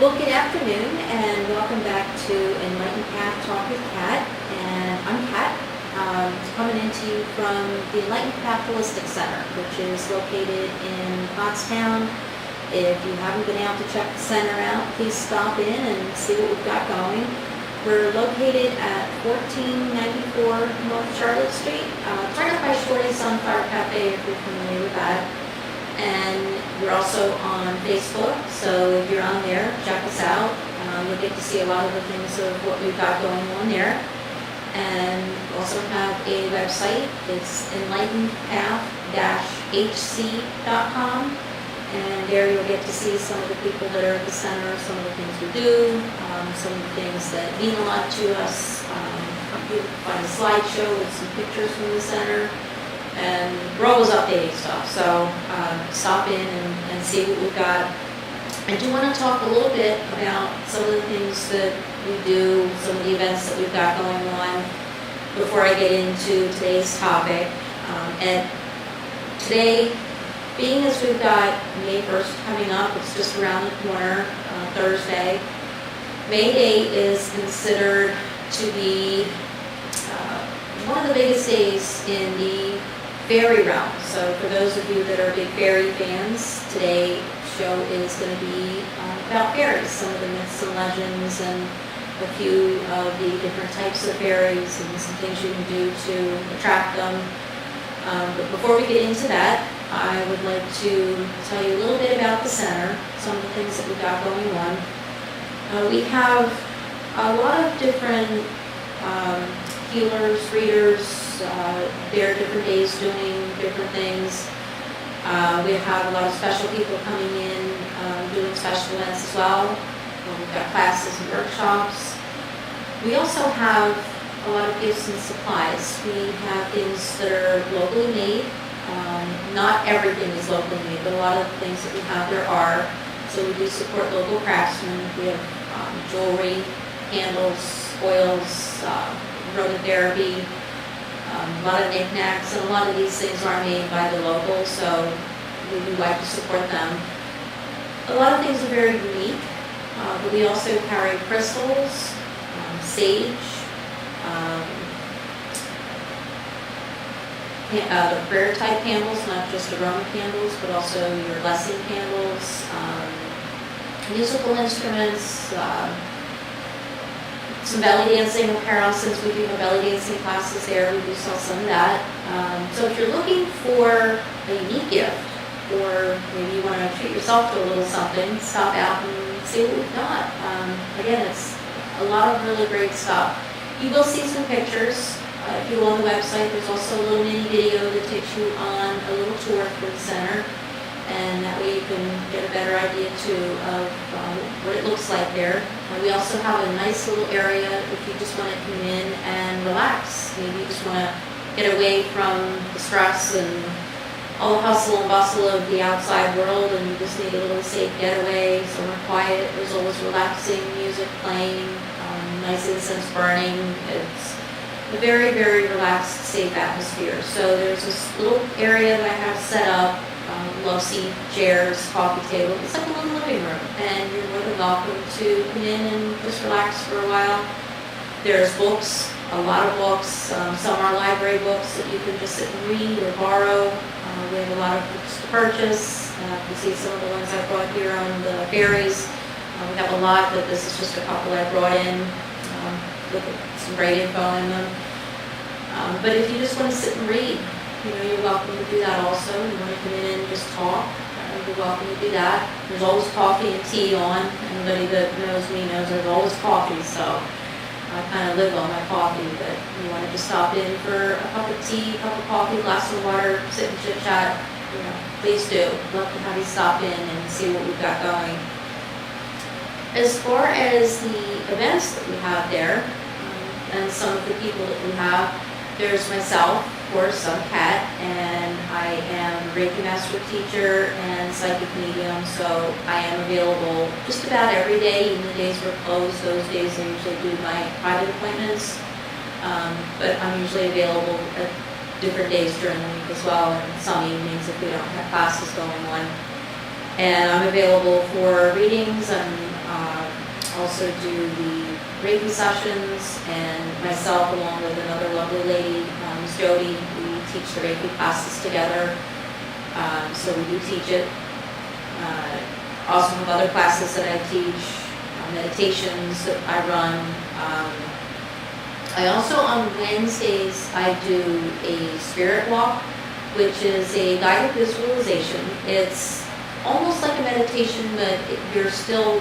Well, good afternoon and welcome back to Enlightened Path Talk with Kat. And I'm Kat, coming into you from the Enlightened Path Holistic Center, which is located in Pottstown. If you haven't been out to check the center out, please stop in and see what we've got going. We're located at 1494 North Charlotte Street, right up by Shorty's Sunflower Cafe, if you're familiar with that. And we're also on Facebook, so if you're on there, check us out. You'll get to see a lot of the things of what we've got going on there. And we also have a website. It's enlightenedpath-hc.com. And there you'll get to see some of the people that are at the center, some of the things we do, some of the things that mean a lot to us. You'll find a slideshow with some pictures from the center. And we're always updating stuff, so stop in and see what we've got. I do want to talk a little bit about some of the things that we do, some of the events that we've got going on before I get into today's topic. And today, being as we've got May 1st coming up, it's just around the corner, Thursday. May Day is considered to be one of the biggest days in the fairy realm. So for those of you that are big fairy fans, today's show is going to be about fairies, some of the myths and legends and a few of the different types of fairies and some things you can do to attract them. But before we get into that, I would like to tell you a little bit about the center, some of the things that we've got going on. We have a lot of different healers, readers. There are different days doing different things. We have a lot of special people coming in, doing special events as well. We've got classes and workshops. We also have a lot of gifts and supplies. We have things that are locally made. Not everything is locally made, but a lot of the things that we have there are. So we do support local craftsmen. We have jewelry, candles, oils, aromatherapy, a lot of knickknacks, and a lot of these things are made by the locals, so we do like to support them. A lot of things are very unique, but we also carry crystals, sage, the prayer type candles, not just aroma candles, but also your blessing candles, musical instruments, some belly dancing apparel, since we do have belly dancing classes there, we do sell some of that. So if you're looking for a unique gift, or maybe you want to treat yourself to a little something, stop out and see what we've got. Again, it's a lot of really great stuff. You will see some pictures. If you go on the website, there's also a little mini video that takes you on a little tour through the center. And that way you can get a better idea too of what it looks like there. And we also have a nice little area if you just want to come in and relax. Maybe you just want to get away from the stress and all the hustle and bustle of the outside world, and you just need a little safe getaway, somewhere quiet. There's always relaxing music playing, nice incense burning. It's a very, very relaxed, safe atmosphere. So there's this little area that I have set up. Love seat, chairs, coffee table. It's like a little living room, and you're more than welcome to come in and just relax for a while. There's books, a lot of books. Some are library books that you can just sit and read or borrow. We have a lot of books to purchase. You see some of the ones I brought here on the Fairies. We have a lot, but this is just a couple I brought in with some great info in them. But if you just want to sit and read, you're welcome to do that also. You want to come in and just talk, you're welcome to do that. There's always coffee and tea on. Anybody that knows me knows there's always coffee, so I kind of live on my coffee. But you wanted to stop in for a cup of tea, a cup of coffee, a glass of water, sit and chit chat, please do. Love to have you stop in and see what we've got going. As far as the events that we have there, and some of the people that we have, there's myself. Of course, I'm Kat, and I am a Reiki Master Teacher and Psychic Medium, so I am available just about every day. Even the days we're closed, those days I usually do my private appointments, but I'm usually available at different days during the week as well, and some evenings if we don't have classes going on. And I'm available for readings. I'm Also do the Reiki sessions, and myself along with another lovely lady, Ms. Jody, we teach the Reiki classes together. So we do teach it. Also have other classes that I teach, meditations that I run. I also, on Wednesdays, I do a spirit walk, which is a guided visualization. It's almost like a meditation, but you're still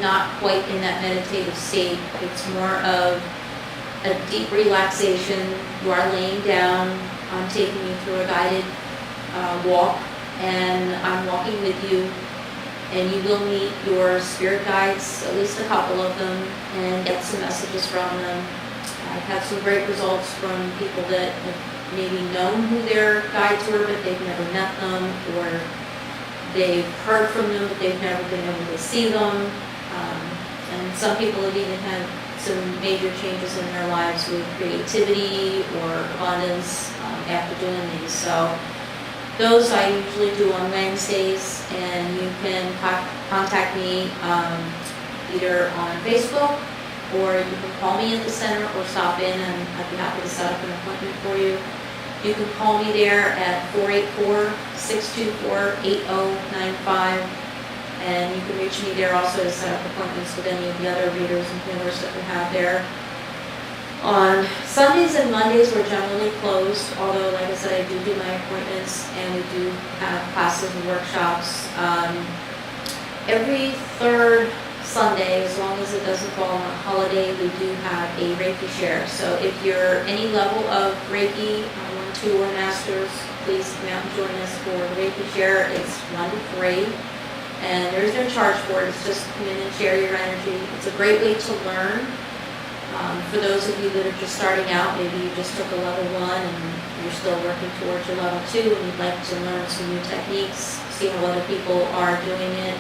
not quite in that meditative state. It's more of a deep relaxation. You are laying down. I'm taking you through a guided walk, and I'm walking with you, and you will meet your spirit guides, at least a couple of them, and get some messages from them. I've had some great results from people that have maybe known who their guides were, but they've never met them, or they've heard from them, but they've never been able to see them. And some people have even had some major changes in their lives with creativity or abundance after doing these. So those I usually do on Wednesdays, and you can contact me either on Facebook, or you can call me at the center or stop in, and I'd be happy to set up an appointment for you. You can call me there at 484-624-8095. And you can reach me there also to set up appointments with any of the other readers and healers that we have there. On Sundays and Mondays, we're generally closed, although, like I said, I do my appointments, and we do have classes and workshops. Every third Sunday, as long as it doesn't fall on a holiday, we do have a Reiki share. So if you're any level of Reiki, 1, 2, or masters, please come out and join us for the Reiki share. It's 1 to 3. And there's no charge for it. It's just come in and share your energy. It's a great way to learn. For those of you that are just starting out, maybe you just took a level 1 and you're still working towards your level 2, and you'd like to learn some new techniques, see how other people are doing it,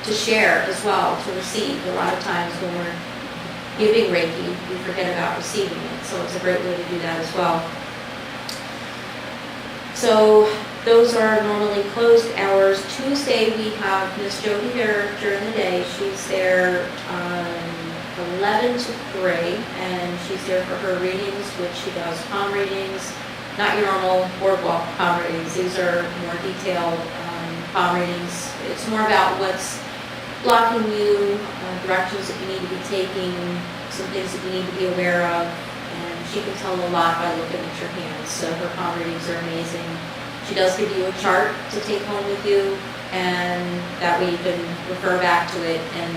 to share as well, to receive. A lot of times when we're giving Reiki, we forget about receiving it. So it's a great way to do that as well. So those are normally closed hours. Tuesday, we have Miss Jody there during the day. She's there 11 to 3, and she's there for her readings, which she does palm readings, not your normal boardwalk palm readings. These are more detailed palm readings. It's more about what's blocking you, directions that you need to be taking, some things that you need to be aware of, and she can tell a lot by looking at your hands. So her palm readings are amazing. She does give you a chart to take home with you, and that way you can refer back to it and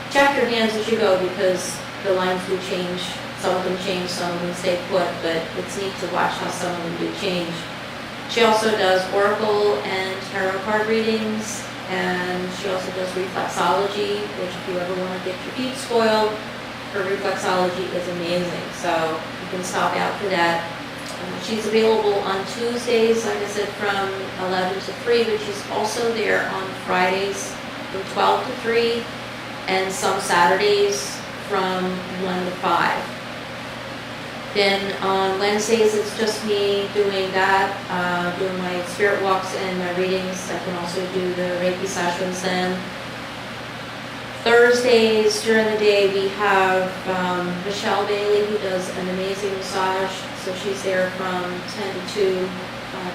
check your hands as you go, because the lines do change. Some of them change, some of them stay put, but it's neat to watch how some of them do change. She also does oracle and tarot card readings, and she also does reflexology, which if you ever want to get your feet spoiled, her reflexology is amazing. So you can stop out for that. She's available on Tuesdays, like I said, from 11 to 3, but she's also there on Fridays from 12 to 3, and some Saturdays from 1 to 5. Then on Wednesdays, it's just me doing that, doing my spirit walks and my readings. I can also do the Reiki sessions then. Thursdays during the day, we have Michelle Bailey, who does an amazing massage. So she's there from 10 to 2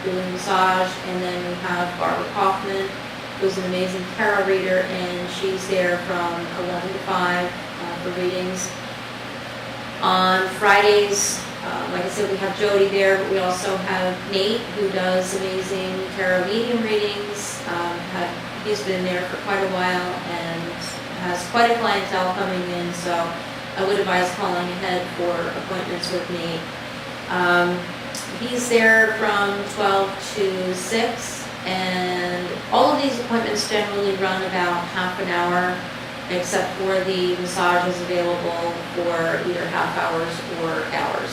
doing massage. And then we have Barbara Kaufman, who's an amazing tarot reader, and she's there from 11 to 5 for readings. On Fridays, like I said, we have Jody there, but we also have Nate, who does amazing tarot medium readings. He's been there for quite a while and has quite a clientele coming in, so I would advise calling ahead for appointments with Nate. He's there from 12 to 6, and all of these appointments generally run about half an hour, except for the massage is available for either half hours or hours.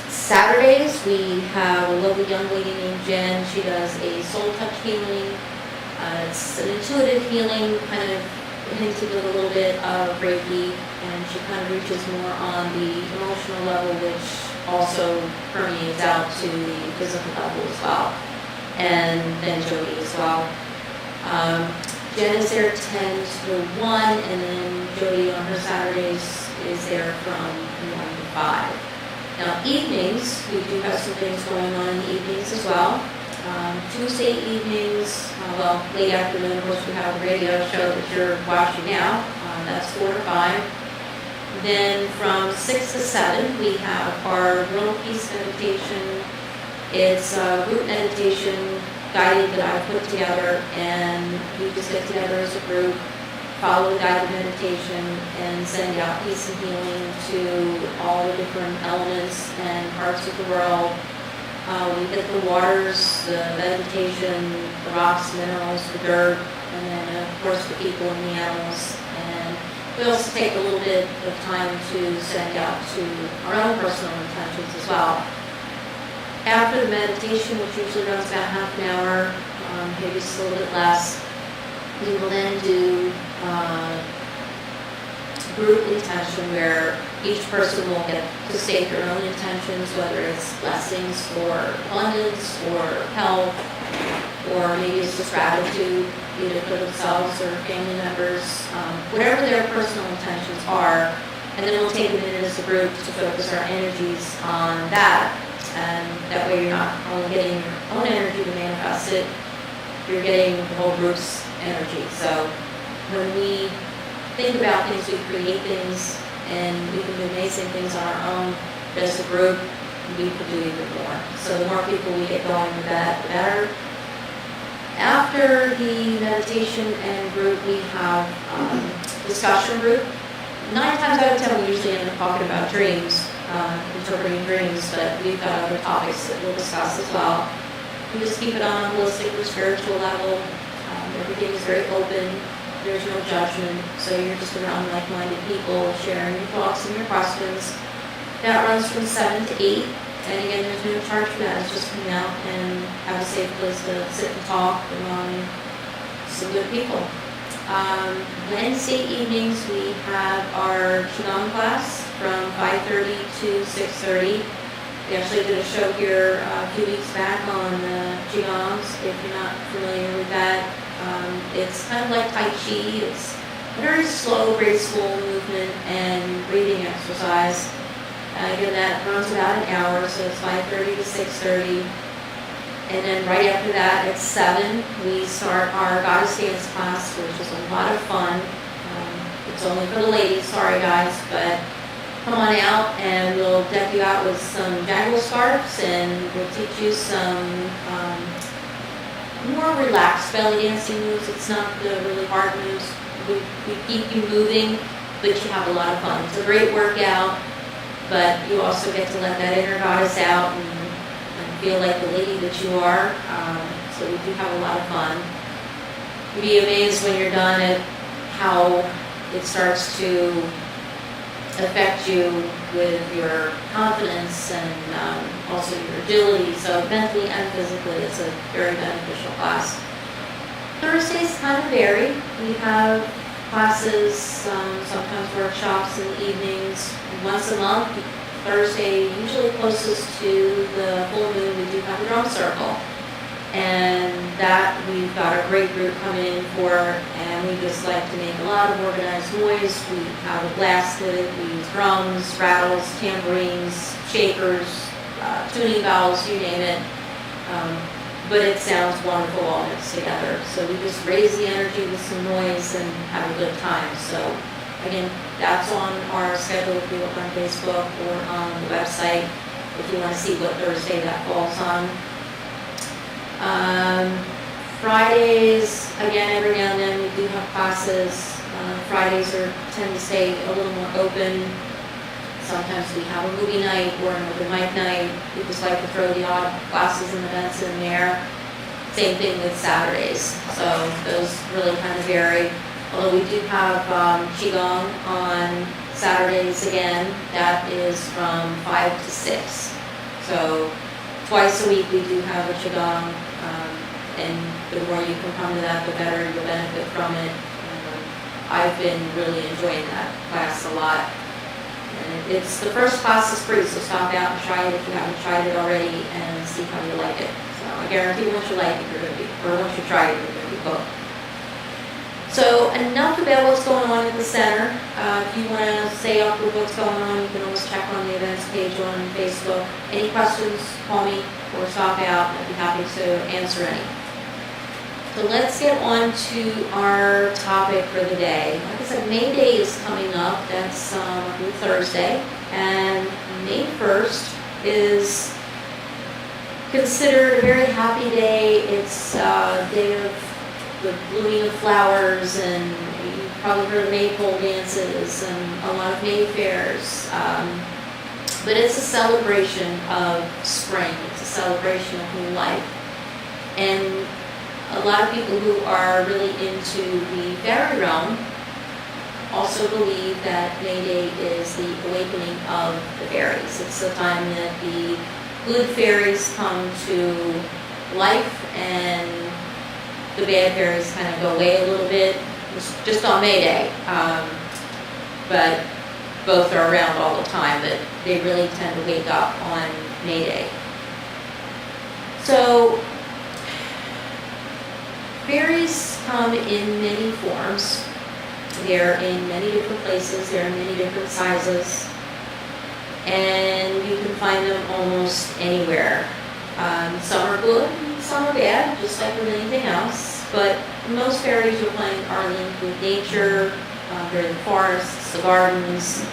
Saturdays, we have a lovely young lady named Jen. She does a soul touch healing. It's an intuitive healing, kind of hinted with a little bit of Reiki, and she kind of reaches more on the emotional level, which also permeates out to the physical level as well, and then Jody as well. Jen is there 10 to 1, and then Jody on her Saturdays is there from 1 to 5. Now, evenings, we do have some things going on in the evenings as well. Tuesday evenings, late afternoon, of course, we have a radio show that you're watching now. That's 4 to 5. Then from 6 to 7, we have our Little Peace meditation. It's a group meditation guided that I put together, and we just get together as a group, follow the guided meditation, and send out peace and healing to all the different elements and parts of the world. We hit the waters, the vegetation, the rocks, minerals, the dirt, and then of course the people and the animals. And we also take a little bit of time to send out to our own personal intentions as well. After the meditation, which usually runs about half an hour, maybe just a little bit less, we will then do group intention where each person will get to state their own intentions, whether it's blessings for abundance or health, or maybe it's just gratitude, either for themselves or family members, whatever their personal intentions are. And then we'll take a minute as a group to focus our energies on that. And that way you're not only getting your own energy to manifest it, you're getting the whole group's energy. So when we think about things, we create things, and we can do amazing things on our own. But as a group, we can do even more. So the more people we get going with that, the better. After the meditation and group, we have discussion group. 9 times out of 10, we usually end up talking about dreams, interpreting dreams, but we've got other topics that we'll discuss as well. We just keep it on a holistic or spiritual level. Everything is very open. There's no judgment. So you're just around like-minded people sharing your thoughts and your questions. That runs from 7 to 8. And again, there's no charge for that. It's just coming out and have a safe place to sit and talk among some good people. Wednesday evenings, we have our Qigong class from 5:30 to 6:30. We actually did a show here a few weeks back on Qigongs, if you're not familiar with that. It's kind of like Tai Chi. It's a very slow, graceful movement and breathing exercise. Again, that runs about an hour, so it's 5:30 to 6:30. And then right after that, at 7, we start our Goddess Dance class, which is a lot of fun. It's only for the ladies, sorry guys, but come on out and we'll deck you out with some jangle scarves, and we'll teach you some more relaxed belly dancing moves. It's not the really hard moves. We keep you moving, but you have a lot of fun. It's a great workout, but you also get to let that inner goddess out and feel like the lady that you are. So we do have a lot of fun. You'll be amazed when you're done at how it starts to affect you with your confidence and also your agility. So mentally and physically, it's a very beneficial class. Thursdays kind of vary. We have classes, sometimes workshops in the evenings. Once a month, Thursday, usually closest to the full moon, we do have a drum circle. And that we've got a great group coming in for, and we just like to make a lot of organized noise. We have a blast with it. We use drums, rattles, tambourines, shakers, tuning bells, you name it. But it sounds wonderful all mixed together. So we just raise the energy with some noise and have a good time. So again, that's on our schedule if you look on Facebook or on the website if you want to see what Thursday that falls on. Fridays, again, every now and then we do have classes. Fridays tend to stay a little more open. Sometimes we have a movie night or an open mic night. We just like to throw the odd classes and events in there. Same thing with Saturdays. So those really kind of vary. Although we do have Qigong on Saturdays again. That is from 5 to 6. So twice a week we do have a Qigong. And the more you can come to that, the better you'll benefit from it. I've been really enjoying that class a lot. And it's the first class is free, so stop out and try it if you haven't tried it already and see how you like it. So I guarantee once you like it, you're going to be, or once you try it, you're going to be hooked. So enough about what's going on at the center. If you want to stay up with what's going on, you can always check on the events page on Facebook. Any questions, call me or stop out. I'd be happy to answer any. So let's get on to our topic for the day. Like I said, May Day is coming up. That's Thursday. And May 1st is considered a very happy day. It's a day of the blooming of flowers, and you've probably heard of maypole dances and a lot of May fairs. But it's a celebration of spring. It's a celebration of new life. And a lot of people who are really into the fairy realm also believe that May Day is the awakening of the fairies. It's the time that the good fairies come to life and the bad fairies kind of go away a little bit, just on May Day. But both are around all the time, but they really tend to wake up on May Day. So fairies come in many forms. They're in many different places. They're in many different sizes. And you can find them almost anywhere. Some are good, some are bad, just like with anything else. But most fairies you'll find are linked with nature. They're in the forests, the gardens,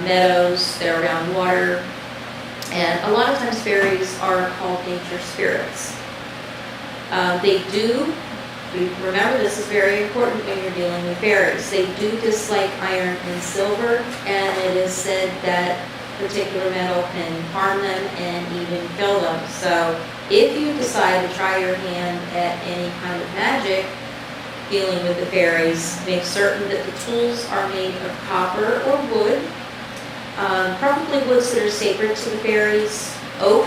meadows. They're around water. And a lot of times fairies are called nature spirits. Remember, this is very important when you're dealing with fairies. They do dislike iron and silver, and it is said that particular metal can harm them and even kill them. So if you decide to try your hand at any kind of magic dealing with the fairies, make certain that the tools are made of copper or wood, probably woods that are sacred to the fairies. Oak,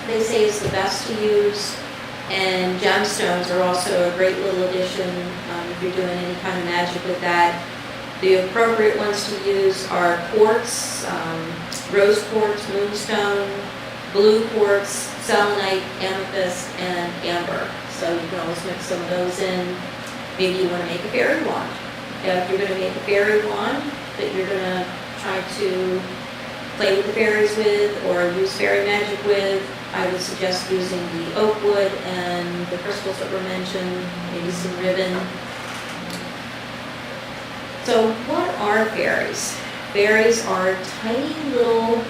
they say, is the best to use. And gemstones are also a great little addition if you're doing any kind of magic with that. The appropriate ones to use are quartz, rose quartz, moonstone, blue quartz, selenite, amethyst, and amber. So you can always mix some of those in. Maybe you want to make a fairy wand. If you're going to make a fairy wand that you're going to try to play with the fairies with or use fairy magic with, I would suggest using the oak wood and the crystals that were mentioned, maybe some ribbon. So what are fairies? Fairies are tiny little,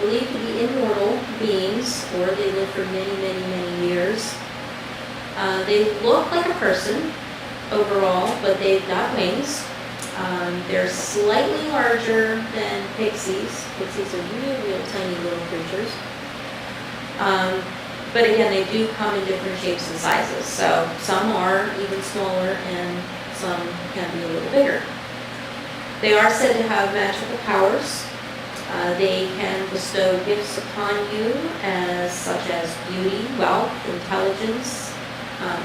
believed to be immortal beings, or they live for many, many, many years. They look like a person overall, but they've got wings. They're slightly larger than pixies. Pixies are real tiny little creatures. But again, they do come in different shapes and sizes. So some are even smaller and some can be a little bigger. They are said to have magical powers. They can bestow gifts upon you such as beauty, wealth, intelligence,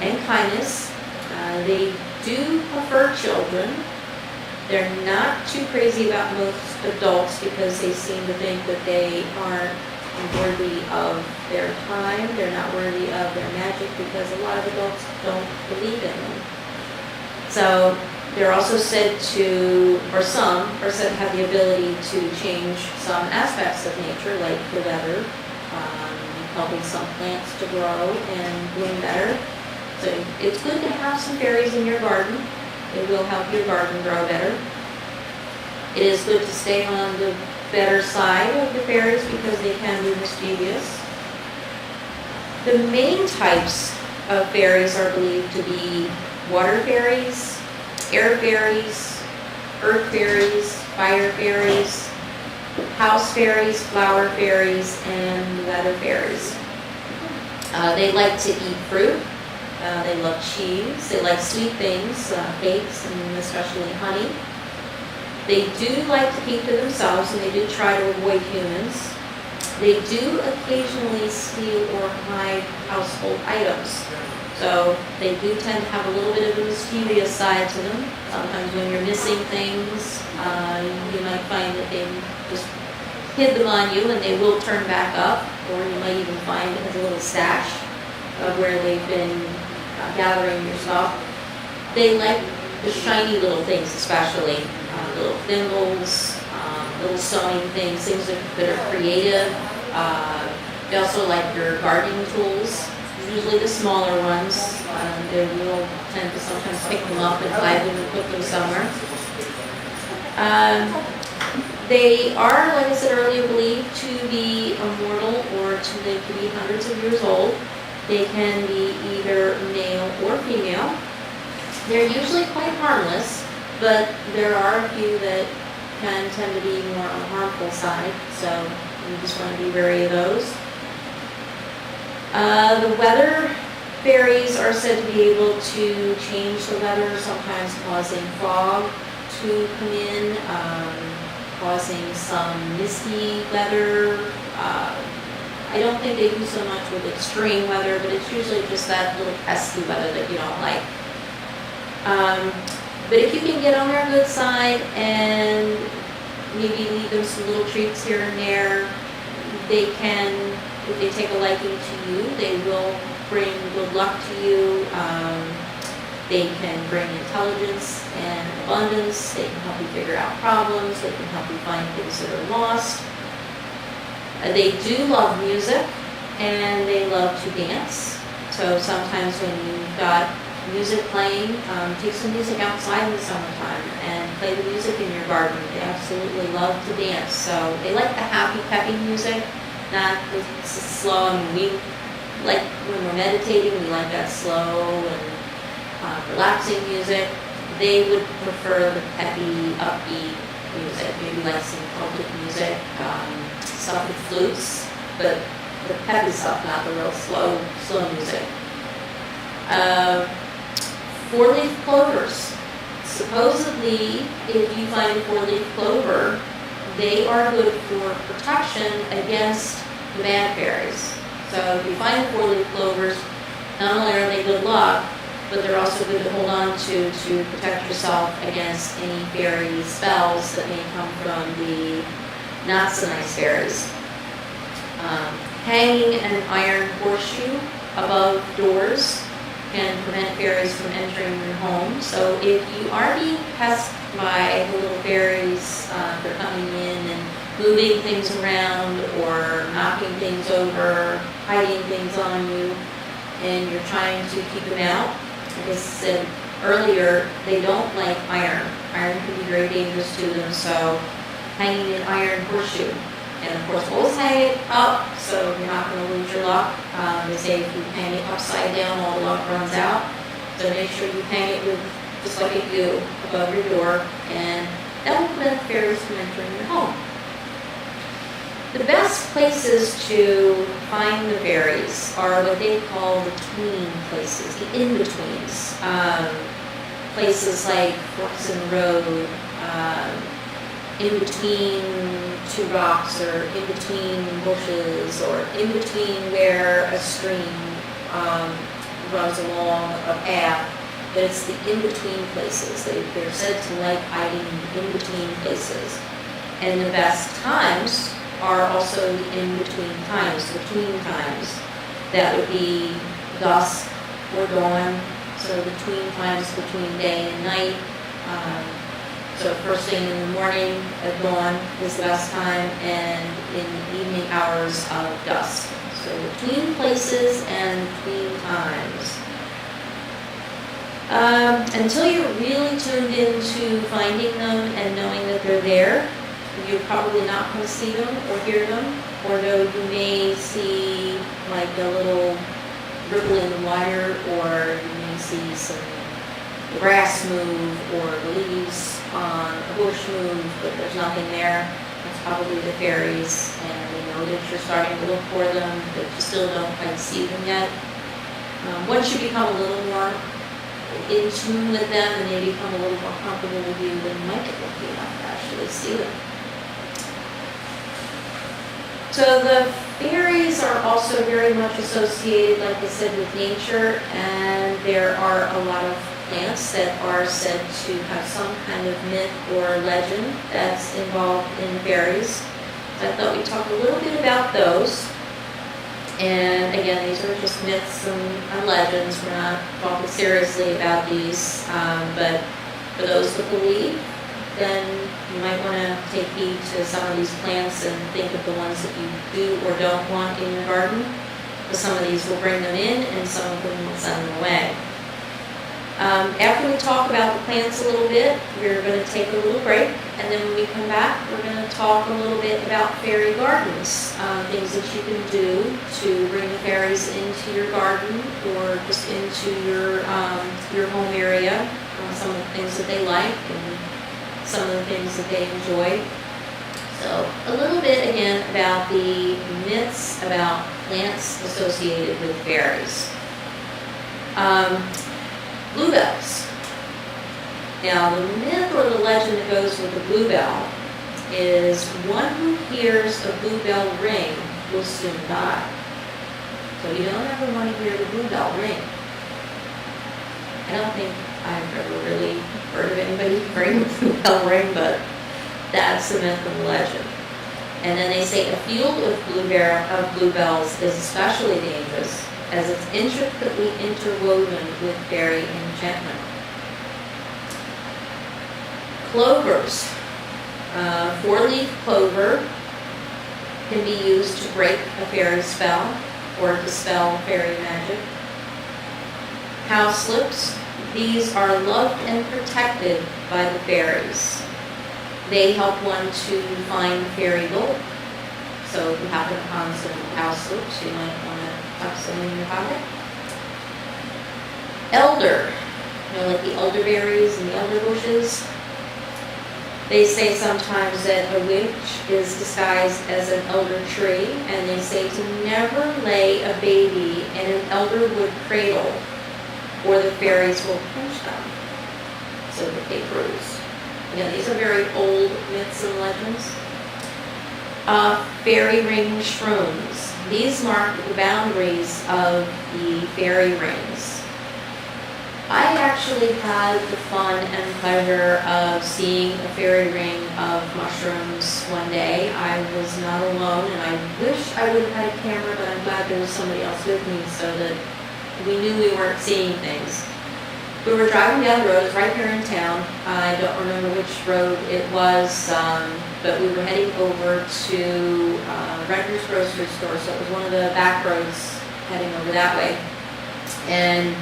and kindness. They do prefer children. They're not too crazy about most adults because they seem to think that they aren't worthy of their time. They're not worthy of their magic because a lot of adults don't believe in them. So they're also said to, or some are said to have the ability to change some aspects of nature, like the weather, helping some plants to grow and bloom better. So it's good to have some fairies in your garden. It will help your garden grow better. It is good to stay on the better side of the fairies because they can be mischievous. The main types of fairies are believed to be water fairies, air fairies, earth fairies, fire fairies, house fairies, flower fairies, and weather fairies. They like to eat fruit. They love cheese. They like sweet things, cakes, and especially honey. They do like to keep to themselves, and they do try to avoid humans. They do occasionally steal or hide household items. So they do tend to have a little bit of a mischievous side to them. Sometimes when you're missing things, you might find that they just hid them on you and they will turn back up, or you might even find it as a little stash of where they've been gathering your stuff. They like the shiny little things especially, little thimbles, little sewing things that are creative. They also like your gardening tools, usually the smaller ones. They will tend to sometimes pick them up and hide them and put them somewhere. They are, like I said earlier, believed to be immortal or to live to be hundreds of years old. They can be either male or female. They're usually quite harmless, but there are a few that can tend to be more on the harmful side, so you just want to be wary of those. The weather fairies are said to be able to change the weather, sometimes causing fog to come in, causing some misty weather. I don't think they do so much with extreme weather, but it's usually just that little pesky weather that you don't like. But if you can get on their good side and maybe leave them some little treats here and there, they can, if they take a liking to you, they will bring good luck to you. They can bring intelligence and abundance. They can help you figure out problems. They can help you find things that are lost. They do love music, and they love to dance. So sometimes when you've got music playing, take some music outside in the summertime and play the music in your garden. They absolutely love to dance. So they like the happy, peppy music, not the slow. I mean, we like, when we're meditating, we like that slow and relaxing music. They would prefer the peppy, upbeat music, maybe like some Celtic music, stuff with flutes, but the peppy stuff, not the real slow music. Four-leaf clovers. Supposedly, if you find a four-leaf clover, they are good for protection against the bad fairies. So if you find four-leaf clovers, not only are they good luck, but they're also good to hold on to protect yourself against any fairy spells that may come from the not so nice fairies. Hanging an iron horseshoe above doors can prevent fairies from entering your home. So if you are being pestered by the little fairies, they're coming in and moving things around or knocking things over, hiding things on you, and you're trying to keep them out. Like I said earlier, they don't like iron. Iron can be very dangerous to them, so hanging an iron horseshoe. And of course, always hang it up so you're not going to lose your luck. They say if you hang it upside down, all the luck runs out. So make sure you hang it with, just like you do, above your door, and that will prevent fairies from entering your home. The best places to find the fairies are what they call the tween places, the in-betweens. Places like forks in the road, in between two rocks, or in between bushes, or in between where a stream runs along a path. But it's the in-between places. They're said to like hiding in between places. And the best times are also the in-between times, the tween times. That would be dusk or dawn, so the tween times between day and night. So first thing in the morning at dawn is the best time, and in the evening hours of dusk. So between places and between times. Until you're really tuned into finding them and knowing that they're there, you're probably not going to see them or hear them, although you may see like a little ripple in the wire, or you may see some grass move or the leaves on a bush move, but there's nothing there. That's probably the fairies, and they know that you're starting to look for them, but you still don't quite see them yet. Once you become a little more in tune with them and they become a little more comfortable with you, then you might get lucky enough to actually see them. So the fairies are also very much associated, like I said, with nature, and there are a lot of plants that are said to have some kind of myth or legend that's involved in fairies. So I thought we'd talk a little bit about those. And again, these are just myths and legends. We're not talking seriously about these, but For those that believe, then you might want to take heed to some of these plants and think of the ones that you do or don't want in your garden. Because some of these will bring them in and some of them will send them away. After we talk about the plants a little bit, we're going to take a little break, and then when we come back, we're going to talk a little bit about fairy gardens, things that you can do to bring the fairies into your garden or just into your home area, some of the things that they like and some of the things that they enjoy. So a little bit again about the myths about plants associated with fairies. Bluebells. Now, the myth or the legend that goes with the bluebell is one who hears a bluebell ring will soon die. So you don't ever want to hear the bluebell ring. I don't think I've ever really heard of anybody hearing the bluebell ring, but that's the myth and the legend. And then they say a field of bluebells is especially dangerous, as it's intricately interwoven with fairy enchantment. Clovers. Four-leaf clover can be used to break a fairy spell or dispel fairy magic. Cowslips. These are loved and protected by the fairies. They help one to find fairy gold. So if you happen upon some cowslips, you might want to tuck some in your pocket. Elder, like the elderberries and the elder bushes. They say sometimes that a witch is disguised as an elder tree, and they say to never lay a baby in an elderwood cradle, or the fairies will pinch them so that they bruise. Again, these are very old myths and legends. Fairy ring shrooms. These mark the boundaries of the fairy rings. I actually had the fun and pleasure of seeing a fairy ring of mushrooms one day. I was not alone, and I wish I would have had a camera, but I'm glad there was somebody else with me so that we knew we weren't seeing things. We were driving down the road, it's right here in town. I don't remember which road it was, but we were heading over to Renter's grocery store, so it was one of the back roads heading over that way. And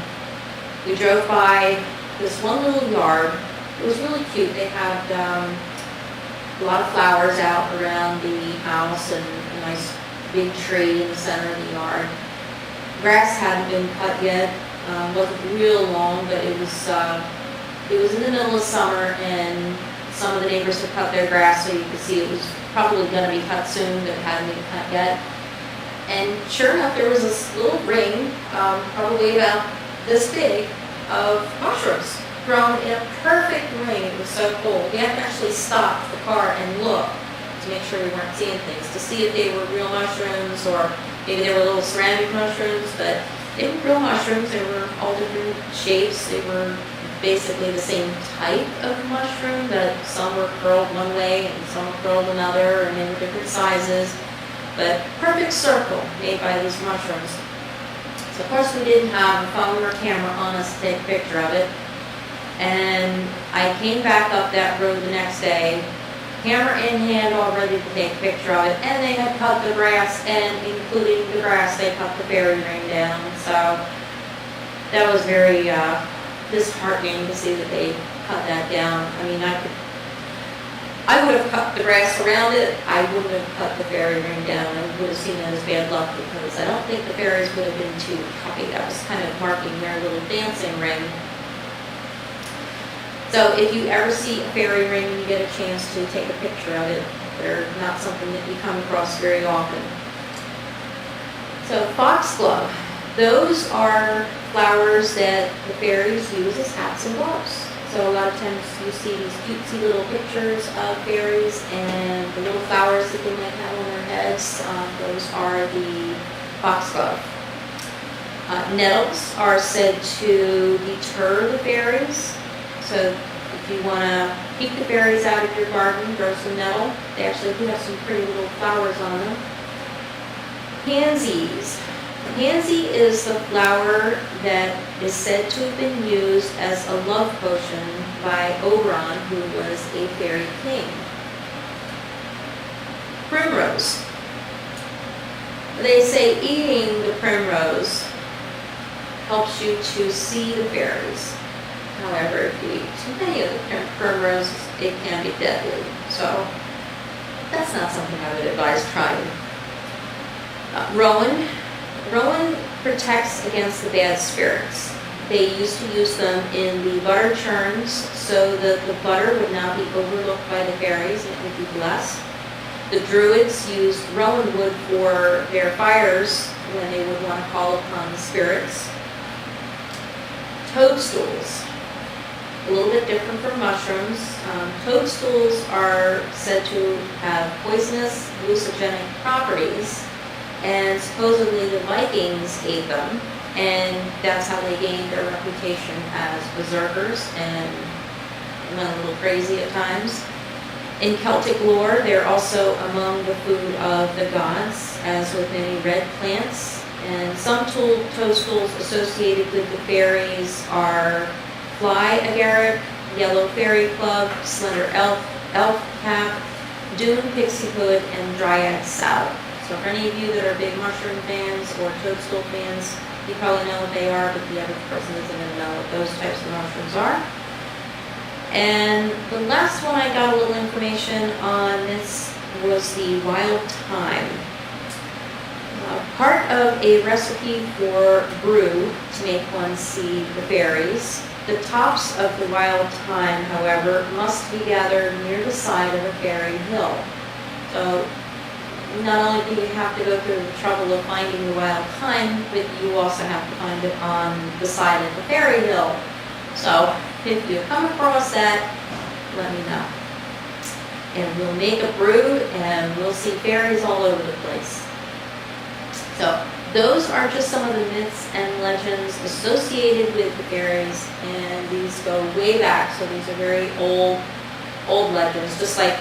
we drove by this one little yard. It was really cute. They had a lot of flowers out around the house and a nice big tree in the center of the yard. Grass hadn't been cut yet. Wasn't real long, but it was in the middle of summer, and some of the neighbors had cut their grass, so you could see it was probably going to be cut soon, but it hadn't been cut yet. And sure enough, there was this little ring, probably about this big, of mushrooms grown in a perfect ring. It was so cool. We had to actually stop the car and look to make sure we weren't seeing things, to see if they were real mushrooms or maybe they were little ceramic mushrooms, but they were real mushrooms. They were all different shapes. They were basically the same type of mushroom, but some were curled one way and some were curled another, and they were different sizes. But perfect circle made by these mushrooms. So of course we didn't have a phone or camera on us to take a picture of it. And I came back up that road the next day, camera in hand, all ready to take a picture of it, and they had cut the grass, and including the grass, they cut the fairy ring down. So that was very disheartening to see that they cut that down. I mean, I would have cut the grass around it. I wouldn't have cut the fairy ring down. I would have seen that as bad luck, because I don't think the fairies would have been too happy. That was kind of marking their little dancing ring. So if you ever see a fairy ring and you get a chance to take a picture of it, they're not something that you come across very often. So foxglove, those are flowers that the fairies use as hats and gloves. So a lot of times you see these cutesy little pictures of fairies and the little flowers that they might have on their heads. Those are the foxglove. Nettles are said to deter the fairies. So if you want to keep the fairies out of your garden, grow some nettle. They actually do have some pretty little flowers on them. Pansies. Pansy is the flower that is said to have been used as a love potion by Oberon, who was a fairy king. Primrose. They say eating the primrose helps you to see the fairies. However, if you eat too many of the primroses, it can be deadly. So that's not something I would advise trying. Rowan. Rowan protects against the bad spirits. They used to use them in the butter churns so that the butter would not be overlooked by the fairies and it would be blessed. The Druids used rowan wood for their fires when they would want to call upon the spirits. Toadstools. A little bit different from mushrooms. Toadstools are said to have poisonous, hallucinogenic properties, and supposedly the Vikings ate them, and that's how they gained their reputation as berserkers and went a little crazy at times. In Celtic lore, they're also among the food of the gods, as with many red plants. And some toadstools associated with the fairies are fly agaric, yellow fairy club, slender elf cap, dune pixie hood, and dryad salve. So for any of you that are big mushroom fans or toadstool fans, you probably know what they are, but the average person isn't going to know what those types of mushrooms are. And the last one I got a little information on this was the wild thyme. Part of a recipe for brew to make one see the fairies. The tops of the wild thyme, however, must be gathered near the side of a fairy hill. So not only do you have to go through the trouble of finding the wild thyme, but you also have to find it on the side of the fairy hill. So if you come across that, let me know. And we'll make a brew and we'll see fairies all over the place. So those are just some of the myths and legends associated with the fairies, and these go way back. So these are very old legends, just like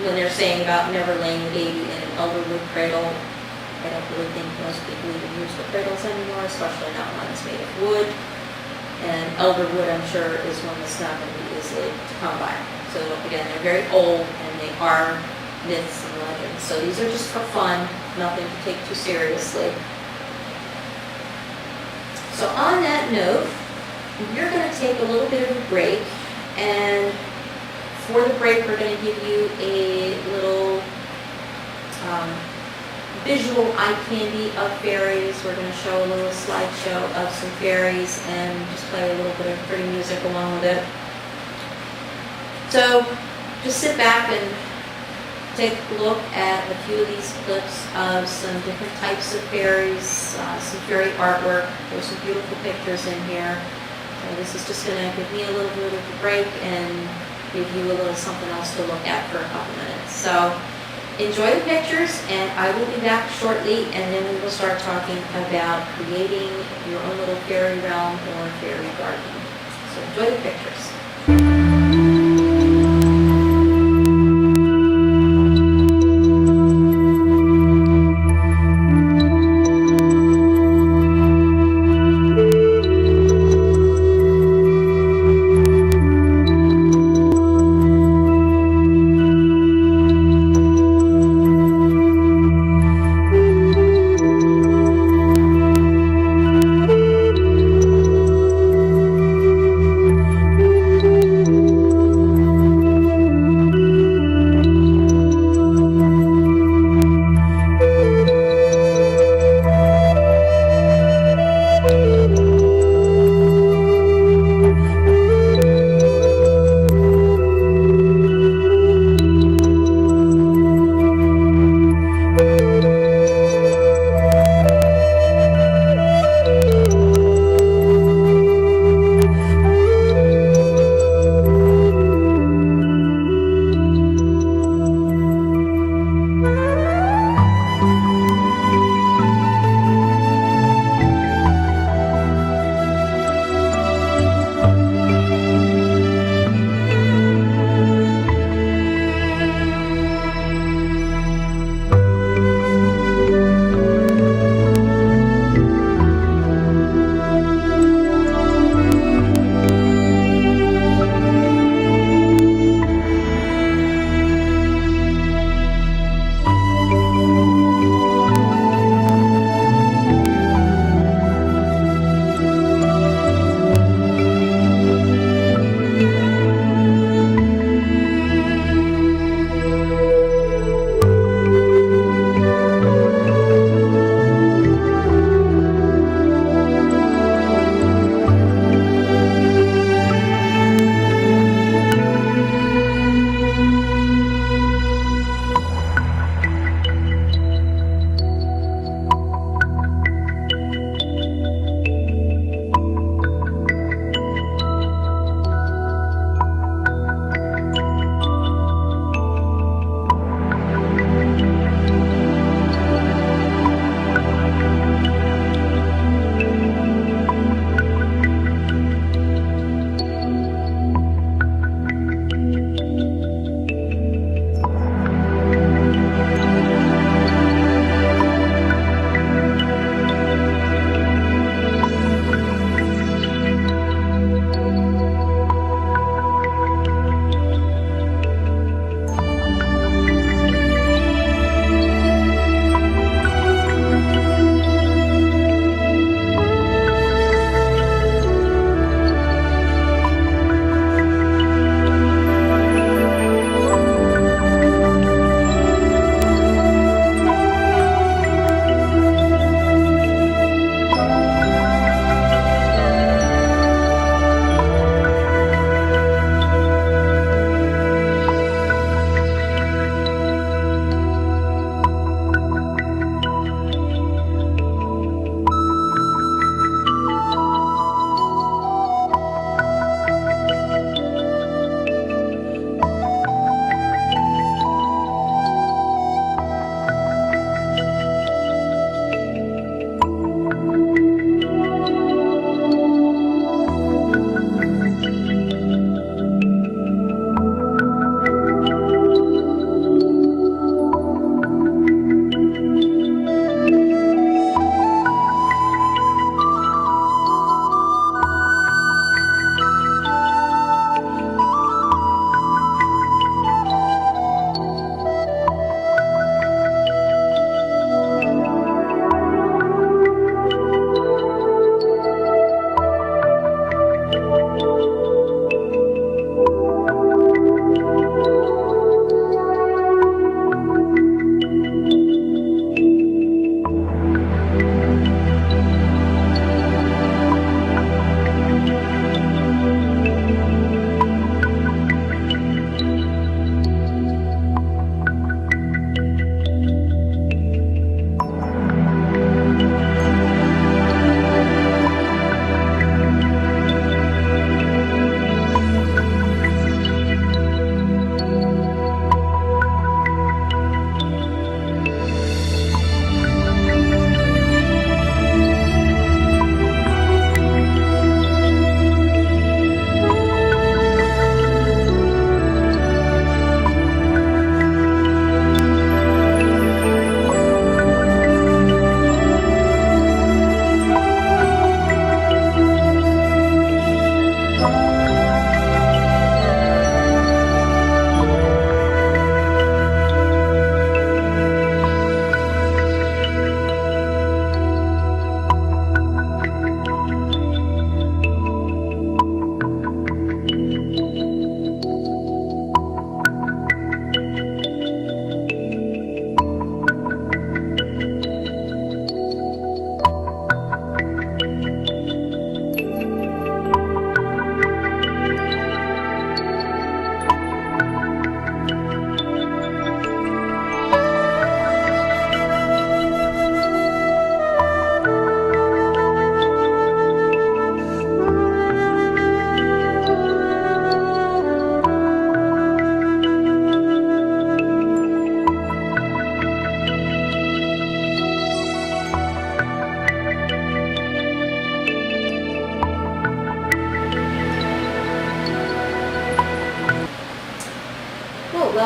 when they're saying about never laying a baby in an elderwood cradle. I don't really think most people even use the cradles anymore, especially not one that's made of wood. And elderwood, I'm sure, is one that's not going to be easily to come by. So again, they're very old, and they are myths and legends. So these are just for fun, nothing to take too seriously. So on that note, we're going to take a little bit of a break, and for the break, we're going to give you a little visual eye candy of fairies. We're going to show a little slideshow of some fairies and just play a little bit of pretty music along with it. So just sit back and take a look at a few of these clips of some different types of fairies, some fairy artwork. There's some beautiful pictures in here. So this is just going to give me a little bit of a break and give you a little something else to look at for a couple minutes. So enjoy the pictures, and I will be back shortly, and then we will start talking about creating your own little fairy realm or fairy garden. So enjoy the pictures.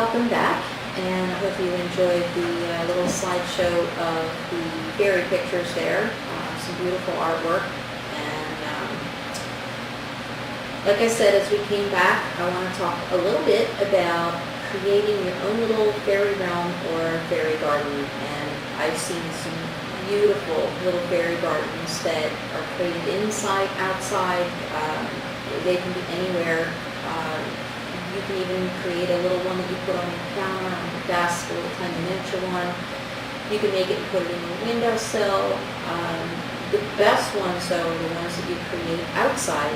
welcome back, and I hope you enjoyed the little slideshow of the fairy pictures there. Some beautiful artwork. And like I said, as we came back, I want to talk a little bit about creating your own little fairy realm or fairy garden. And I've seen some beautiful little fairy gardens that are created inside, outside. They can be anywhere. You can even create a little one that you put on your counter, on your desk, a little tiny miniature one. You can make it and put it in your windowsill. The best ones, though, are the ones that you create outside,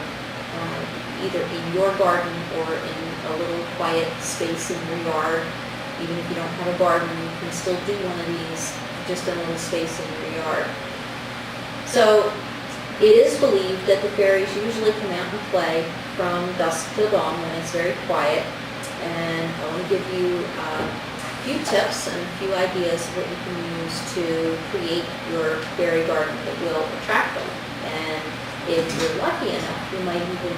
either in your garden or in a little quiet space in your yard. Even if you don't have a garden, you can still do one of these just in a little space in your yard. So it is believed that the fairies usually come out and play from dusk till dawn when it's very quiet. And I want to give you a few tips and a few ideas of what you can use to create your fairy garden that will attract them. And if you're lucky enough, you might even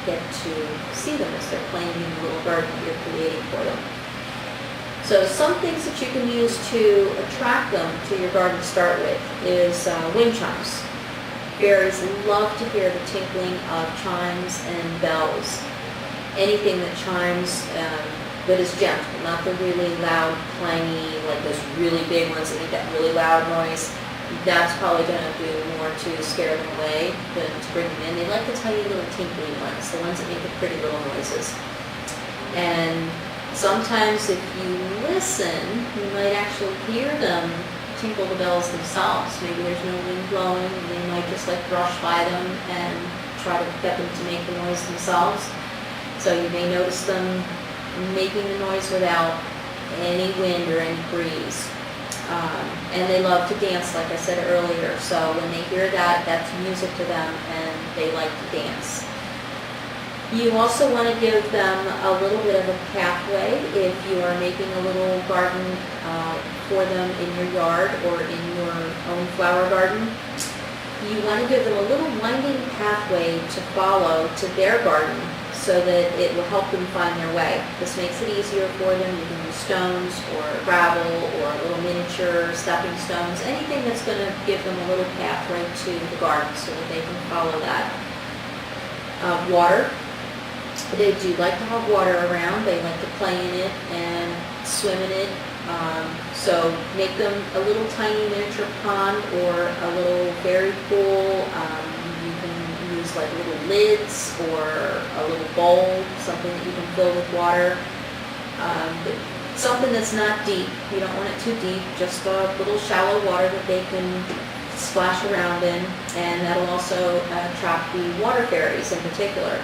get to see them as they're playing in the little garden that you're creating for them. So some things that you can use to attract them to your garden to start with is wind chimes. Fairies love to hear the tinkling of chimes and bells. Anything that chimes, but is gentle, not the really loud, clangy, like those really big ones that make that really loud noise. That's probably going to do more to scare them away than to bring them in. They like the tiny little tinkling ones, the ones that make the pretty little noises. And sometimes if you listen, you might actually hear them tinkle the bells themselves. Maybe there's no wind blowing, and they might just like brush by them and try to get them to make the noise themselves. So you may notice them making the noise without any wind or any breeze. And they love to dance, like I said earlier. So when they hear that, that's music to them, and they like to dance. You also want to give them a little bit of a pathway if you are making a little garden for them in your yard or in your own flower garden. You want to give them a little winding pathway to follow to their garden so that it will help them find their way. This makes it easier for them. You can use stones or gravel or little miniature stepping stones, anything that's going to give them a little pathway to the garden so that they can follow that. Water. They do like to have water around. They like to play in it and swim in it. So make them a little tiny miniature pond or a little fairy pool. You can use like little lids or a little bowl, something that you can fill with water. Something that's not deep. You don't want it too deep, just a little shallow water that they can splash around in, and that'll also attract the water fairies in particular.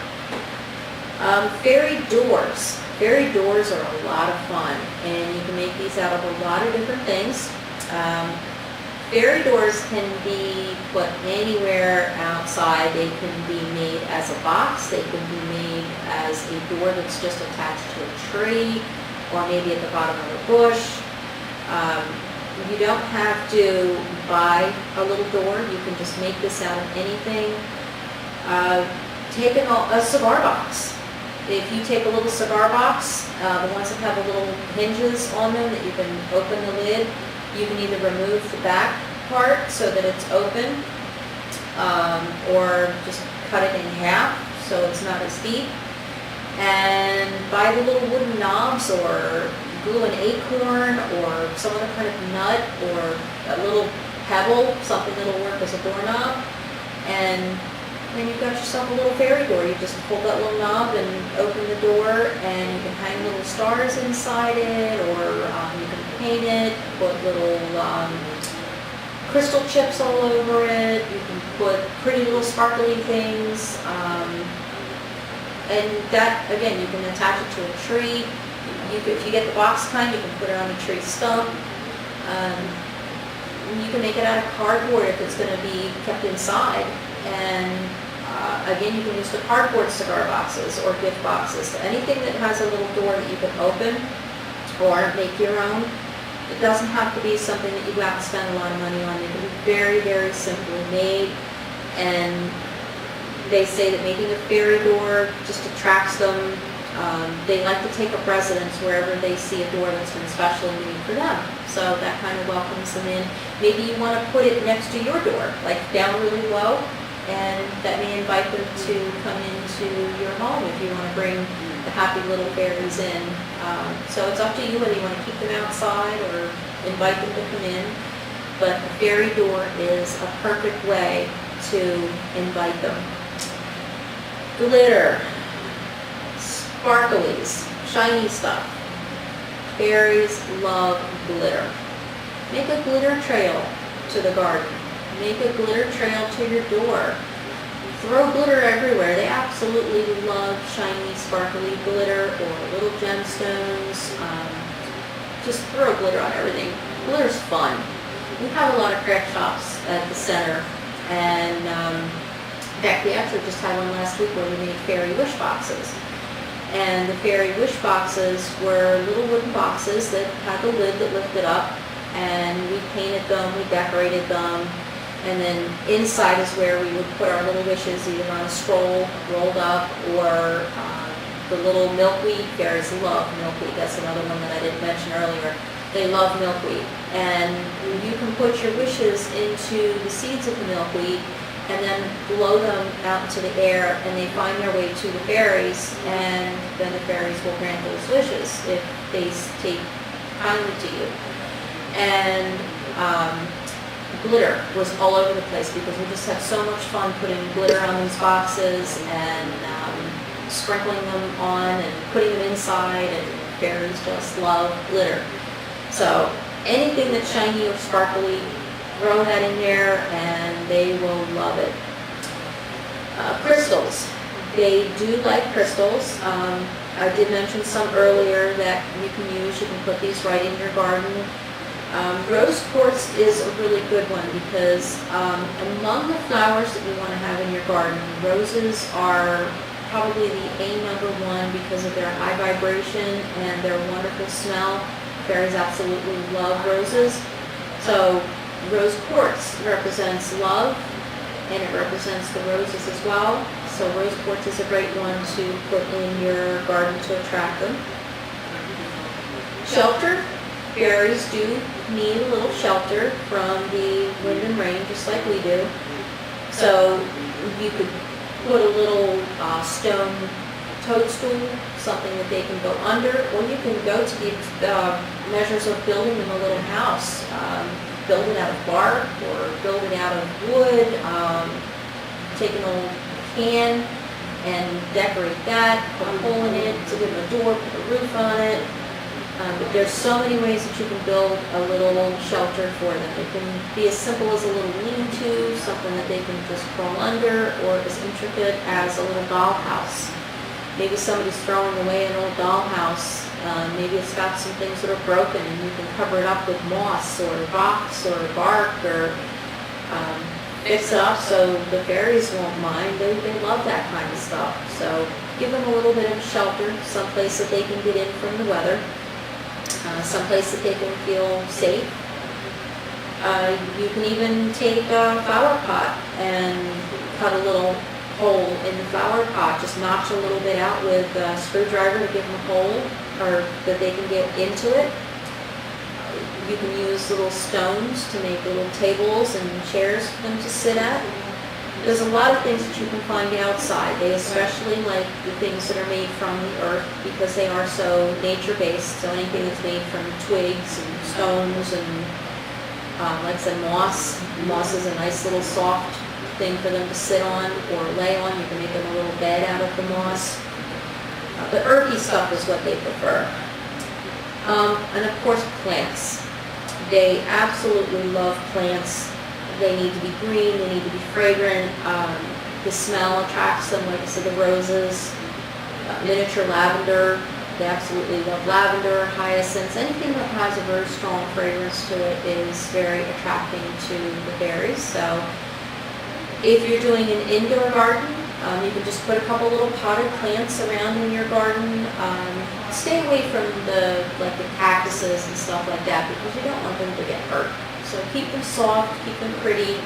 Fairy doors. Fairy doors are a lot of fun, and you can make these out of a lot of different things. Fairy doors can be put anywhere outside. They can be made as a box. They can be made as a door that's just attached to a tree, or maybe at the bottom of a bush. You don't have to buy a little door. You can just make this out of anything. Take a cigar box. If you take a little cigar box, the ones that have the little hinges on them that you can open the lid, you can either remove the back part so that it's open, or just cut it in half so it's not as deep. And buy the little wooden knobs, or glue an acorn or some other kind of nut, or a little pebble, something that'll work as a doorknob. And then you've got yourself a little fairy door. You just pull that little knob and open the door, and you can hang little stars inside it, or you can paint it, put little crystal chips all over it. You can put pretty little sparkly things. And that, again, you can attach it to a tree. If you get the box kind, you can put it on a tree stump. You can make it out of cardboard if it's going to be kept inside. And again, you can use the cardboard cigar boxes or gift boxes. So anything that has a little door that you can open or make your own. It doesn't have to be something that you go out and spend a lot of money on. They can be very, very simply made. And they say that making a fairy door just attracts them They like to take up residence wherever they see a door that's been specially made for them. So that kind of welcomes them in. Maybe you want to put it next to your door, like down really low, and that may invite them to come into your home if you want to bring the happy little fairies in. So it's up to you whether you want to keep them outside or invite them to come in. But the fairy door is a perfect way to invite them. Glitter, sparklies, shiny stuff. Fairies love glitter. Make a glitter trail to the garden. Make a glitter trail to your door. Throw glitter everywhere. They absolutely love shiny, sparkly glitter or little gemstones. Just throw glitter on everything. Glitter's fun. We have a lot of craft shops at the center, and in fact, we actually just had one last week where we made fairy wish boxes. And the fairy wish boxes were little wooden boxes that had the lid that lifted up, and we painted them, we decorated them, and then inside is where we would put our little wishes, either on a scroll rolled up or the little milkweed. Fairies love milkweed. That's another one that I didn't mention earlier. They love milkweed. And you can put your wishes into the seeds of the milkweed and then blow them out into the air, and they find their way to the fairies, and then the fairies will grant those wishes if they take kindly to you. And glitter was all over the place because we just had so much fun putting glitter on these boxes and sprinkling them on and putting them inside, and fairies just love glitter. So anything that's shiny or sparkly, throw that in there and they will love it. Crystals. They do like crystals. I did mention some earlier that you can use. You can put these right in your garden. Rose quartz is a really good one because among the flowers that you want to have in your garden, roses are probably the number one because of their high vibration and their wonderful smell. Fairies absolutely love roses. So rose quartz represents love, and it represents the roses as well. So rose quartz is a great one to put in your garden to attract them. Shelter. Fairies do need a little shelter from the wind and rain, just like we do. So you could put a little stone toadstool, something that they can go under, or you can go to the measures of building them a little house. Build it out of bark or build it out of wood. Take an old can and decorate that, put a hole in it to give them a door, put a roof on it. But there's so many ways that you can build a little shelter for them. It can be as simple as a little lean-to, something that they can just crawl under, or as intricate as a little dollhouse. Maybe somebody's throwing away an old dollhouse. Maybe it's got some things that are broken and you can cover it up with moss or rocks or bark or fix it up so the fairies won't mind. They love that kind of stuff. So give them a little bit of shelter, someplace that they can get in from the weather, someplace that they can feel safe. You can even take a flower pot and cut a little hole in the flower pot, just notch a little bit out with a screwdriver to give them a hole, or that they can get into it. You can use little stones to make little tables and chairs for them to sit at. There's a lot of things that you can find outside. They especially like the things that are made from the earth because they are so nature-based. So anything that's made from twigs and stones and, like I said, moss. Moss is a nice little soft thing for them to sit on or lay on. You can make them a little bed out of the moss. But earthy stuff is what they prefer. And of course, plants. They absolutely love plants. They need to be green, they need to be fragrant. The smell attracts them, like I said, the roses, miniature lavender. They absolutely love lavender, hyacinths. Anything that has a very strong fragrance to it is very attracting to the fairies. So if you're doing an indoor garden, you can just put a couple little potted plants around in your garden. Stay away from the cactuses and stuff like that because you don't want them to get hurt. So keep them soft, keep them pretty.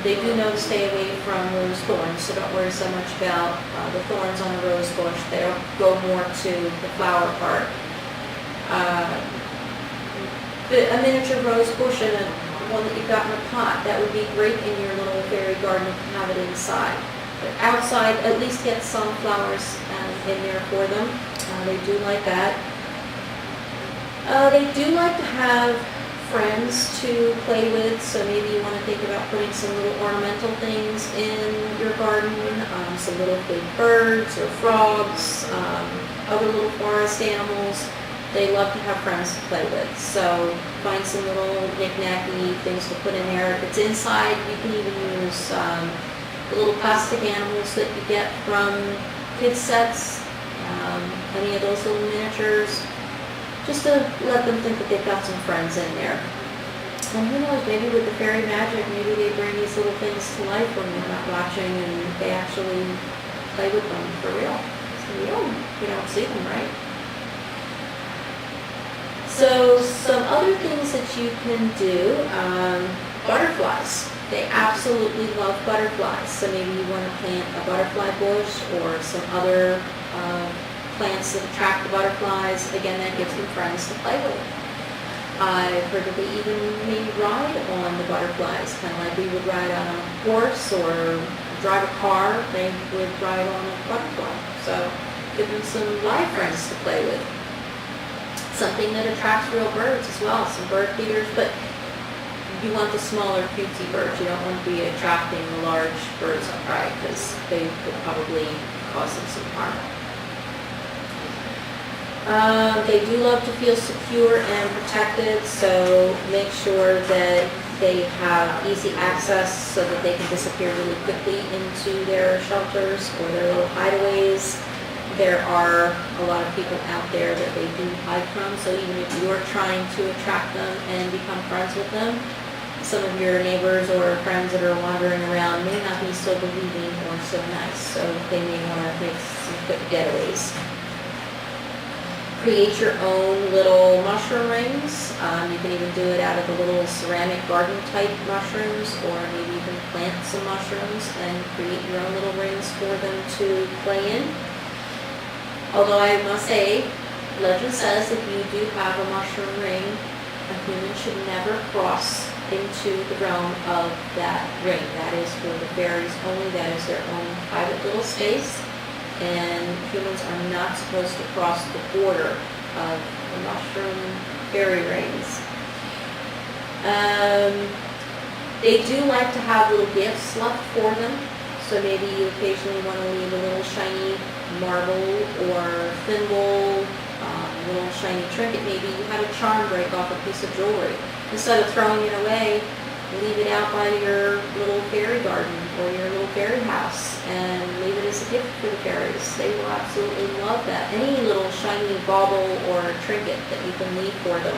They do know to stay away from rose thorns, so don't worry so much about the thorns on a rose bush. They'll go more to the flower part. A miniature rose bush and one that you've got in a pot, that would be great in your little fairy garden if you have it inside. But outside, at least get some flowers in there for them. They do like that. They do like to have friends to play with, so maybe you want to think about putting some little ornamental things in your garden, some little big birds or frogs, other little forest animals. They love to have friends to play with, so find some little knick-knacky things to put in there. If it's inside, you can even use the little plastic animals that you get from kids sets, any of those little miniatures, just to let them think that they've got some friends in there. And who knows, maybe with the fairy magic, maybe they bring these little things to life when you're not watching and they actually play with them for real. So you don't see them, right? So some other things that you can do, butterflies. They absolutely love butterflies. So maybe you want to plant a butterfly bush or some other plants that attract the butterflies. Again, that gives them friends to play with. I've heard that they even may ride on the butterflies, kind of like we would ride on a horse or drive a car. They would ride on a butterfly. So give them some live friends to play with. Something that attracts real birds as well, some bird feeders, but you want the smaller cutesy birds. You don't want to be attracting the large birds upright because they could probably cause them some harm. They do love to feel secure and protected, so make sure that they have easy access so that they can disappear really quickly into their shelters or their little hideaways. There are a lot of people out there that they do hide from, so even if you're trying to attract them and become friends with them, some of your neighbors or friends that are wandering around may not be so believing or so nice, so they may want to make some quick getaways. Create your own little mushroom rings. You can even do it out of the little ceramic garden type mushrooms, or maybe you can plant some mushrooms and create your own little rings for them to play in. Although I must say, legend says if you do have a mushroom ring, a human should never cross into the realm of that ring. That is for the fairies only. That is their own private little space. And humans are not supposed to cross the border of the mushroom fairy rings. They do like to have little gifts left for them. So maybe you occasionally want to leave a little shiny marble or thimble, a little shiny trinket. Maybe you had a charm break off a piece of jewelry. Instead of throwing it away, leave it out by your little fairy garden or your little fairy house and leave it as a gift for the fairies. They will absolutely love that. Any little shiny bauble or trinket that you can leave for them,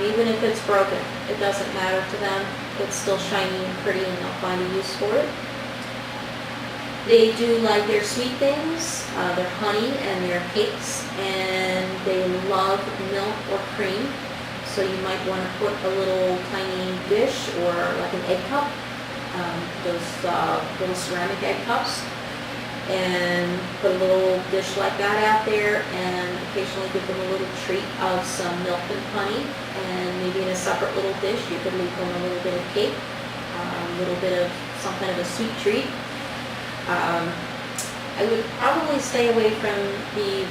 even if it's broken, it doesn't matter to them. It's still shiny and pretty and they'll find a use for it. They do like their sweet things, their honey and their cakes, and they love milk or cream. So you might want to put a little tiny dish or like an egg cup, those little ceramic egg cups, and put a little dish like that out there, and occasionally give them a little treat of some milk and honey. And maybe in a separate little dish you could leave them a little bit of cake, a little bit of some kind of a sweet treat. I would probably stay away from the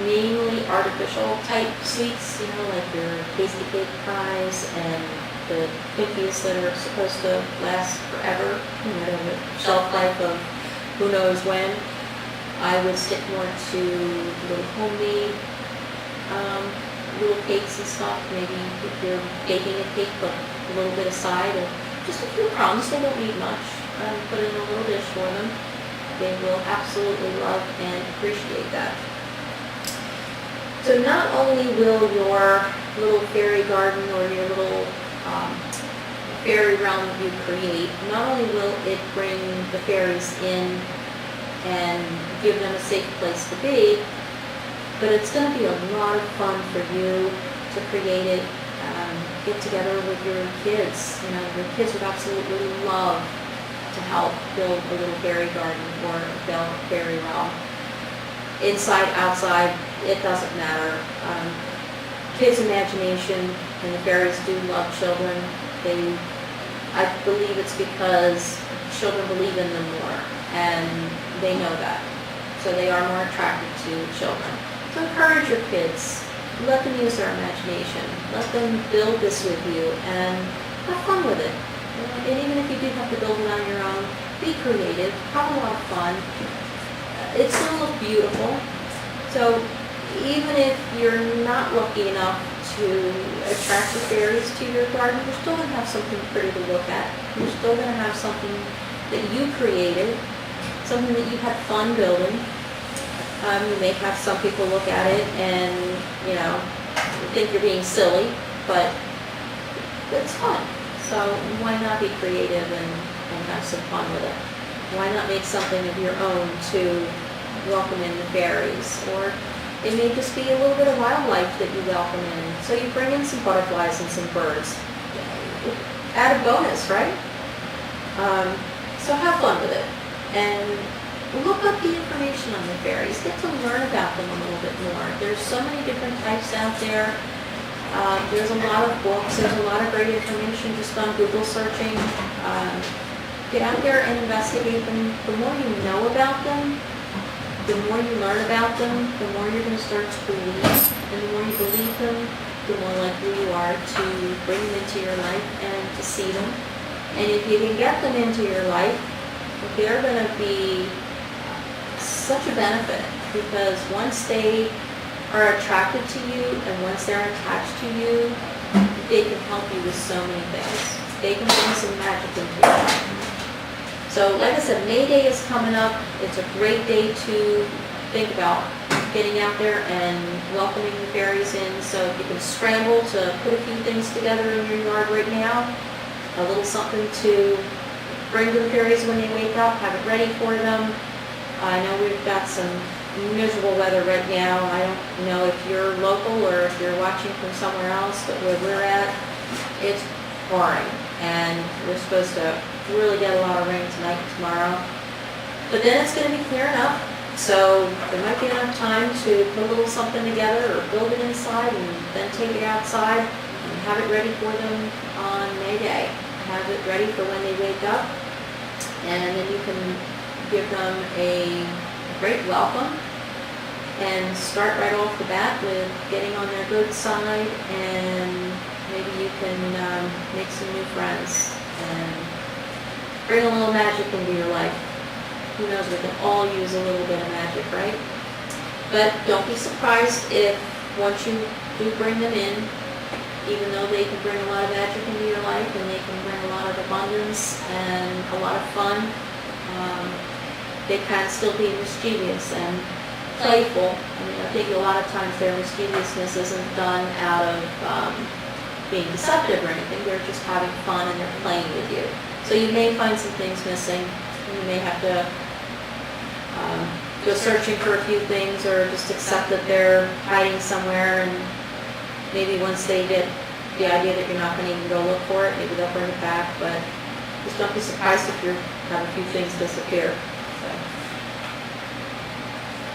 mainly artificial type sweets, like your tasty cake pies and the cookies that are supposed to last forever, the shelf life of who knows when. I would stick more to little homemade little cakes and stuff. Maybe if you're baking a cake, put a little bit aside of just a few crumbs. They don't need much. Put it in a little dish for them. They will absolutely love and appreciate that. So not only will your little fairy garden or your little fairy realm you create, not only will it bring the fairies in and give them a safe place to be, but it's going to be a lot of fun for you to create it. get together with your kids. Your kids would absolutely love to help build a little fairy garden or build a fairy realm. Inside, outside, it doesn't matter. Kids' imagination, and the fairies do love children. I believe it's because children believe in them more, and they know that. So they are more attracted to children. So encourage your kids. Let them use their imagination. Let them build this with you and have fun with it. And even if you do have to build it on your own, be creative, have a lot of fun. It's going to look beautiful. So even if you're not lucky enough to attract the fairies to your garden, you're still going to have something pretty to look at. You're still going to have something that you created, something that you had fun building. You may have some people look at it and, think you're being silly, but it's fun. So why not be creative and have some fun with it? Why not make something of your own to welcome in the fairies? Or it may just be a little bit of wildlife that you welcome in. So you bring in some butterflies and some birds. Add a bonus, right? So have fun with it. And look up the information on the fairies. Get to learn about them a little bit more. There's so many different types out there. There's a lot of books. There's a lot of great information just on Google searching. Get out there and investigate them. The more you know about them, the more you learn about them, the more you're going to start to believe. And the more you believe them, the more likely you are to bring them into your life and to see them. And if you can get them into your life, they're going to be such a benefit, because once they are attracted to you and once they're attached to you, they can help you with so many things. They can bring some magic into your life. So like I said, May Day is coming up. It's a great day to think about getting out there and welcoming the fairies in. So if you can scramble to put a few things together in your yard right now, a little something to bring to the fairies when they wake up, have it ready for them. I know we've got some miserable weather right now. I don't know if you're local or if you're watching from somewhere else, but where we're at, it's pouring. And we're supposed to really get a lot of rain tonight and tomorrow. But then it's going to be clearing up, so there might be enough time to put a little something together or build it inside and then take it outside and have it ready for them on May Day. Have it ready for when they wake up, and then you can give them a great welcome and start right off the bat with getting on their good side, and maybe you can make some new friends and bring a little magic into your life. Who knows, we can all use a little bit of magic, right? But don't be surprised if once you do bring them in, even though they can bring a lot of magic into your life and they can bring a lot of abundance and a lot of fun, they can still be mischievous and playful. I think a lot of times their mischievousness isn't done out of being deceptive or anything. They're just having fun and they're playing with you. So you may find some things missing. You may have to go searching for a few things, or just accept that they're hiding somewhere, and maybe once they get the idea that you're not going to even go look for it, maybe they'll bring it back. But just don't be surprised if you have a few things disappear. So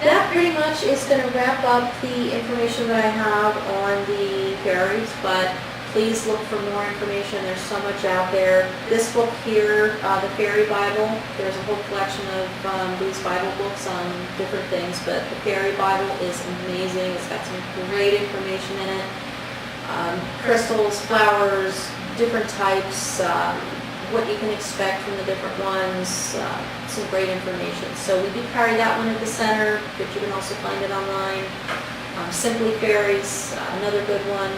that pretty much is going to wrap up the information that I have on the fairies, but please look for more information. There's so much out there. This book here, the Fairy Bible, there's a whole collection of these Bible books on different things, but the Fairy Bible is amazing. It's got some great information in it. Crystals, flowers, different types, what you can expect from the different ones, some great information. So we do carry that one at the center, but you can also find it online. Simply Fairies, another good one.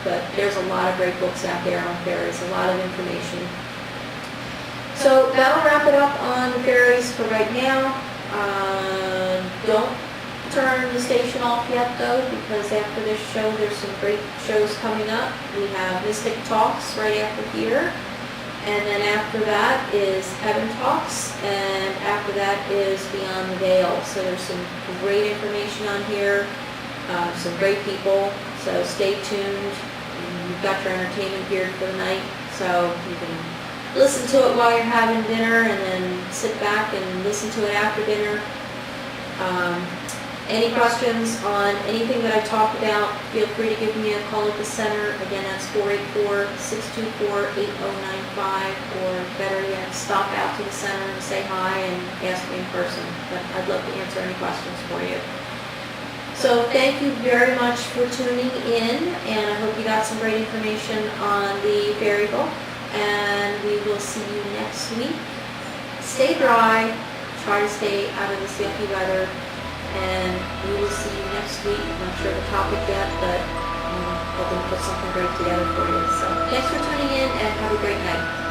But there's a lot of great books out there on fairies, a lot of information. So that'll wrap it up on the fairies for right now. Don't turn the station off yet though, because after this show there's some great shows coming up. We have Mystic Talks right after here, and then after that is Heaven Talks, and after that is Beyond the Veil. So there's some great information on here, some great people, so stay tuned. You've got your entertainment geared for the night, so you can listen to it while you're having dinner and then sit back and listen to it after dinner. Any questions on anything that I talked about, feel free to give me a call at the center. Again, that's 484-624-8095, or better yet, stop out to the center and say hi and ask me in person. But I'd love to answer any questions for you. So thank you very much for tuning in, and I hope you got some great information on the fairy book, and we will see you next week. Stay dry, try to stay out of the sticky weather, and we will see you next week. I'm not sure the topic yet, but I'm hoping to put something great together for you. So thanks for tuning in, and have a great night.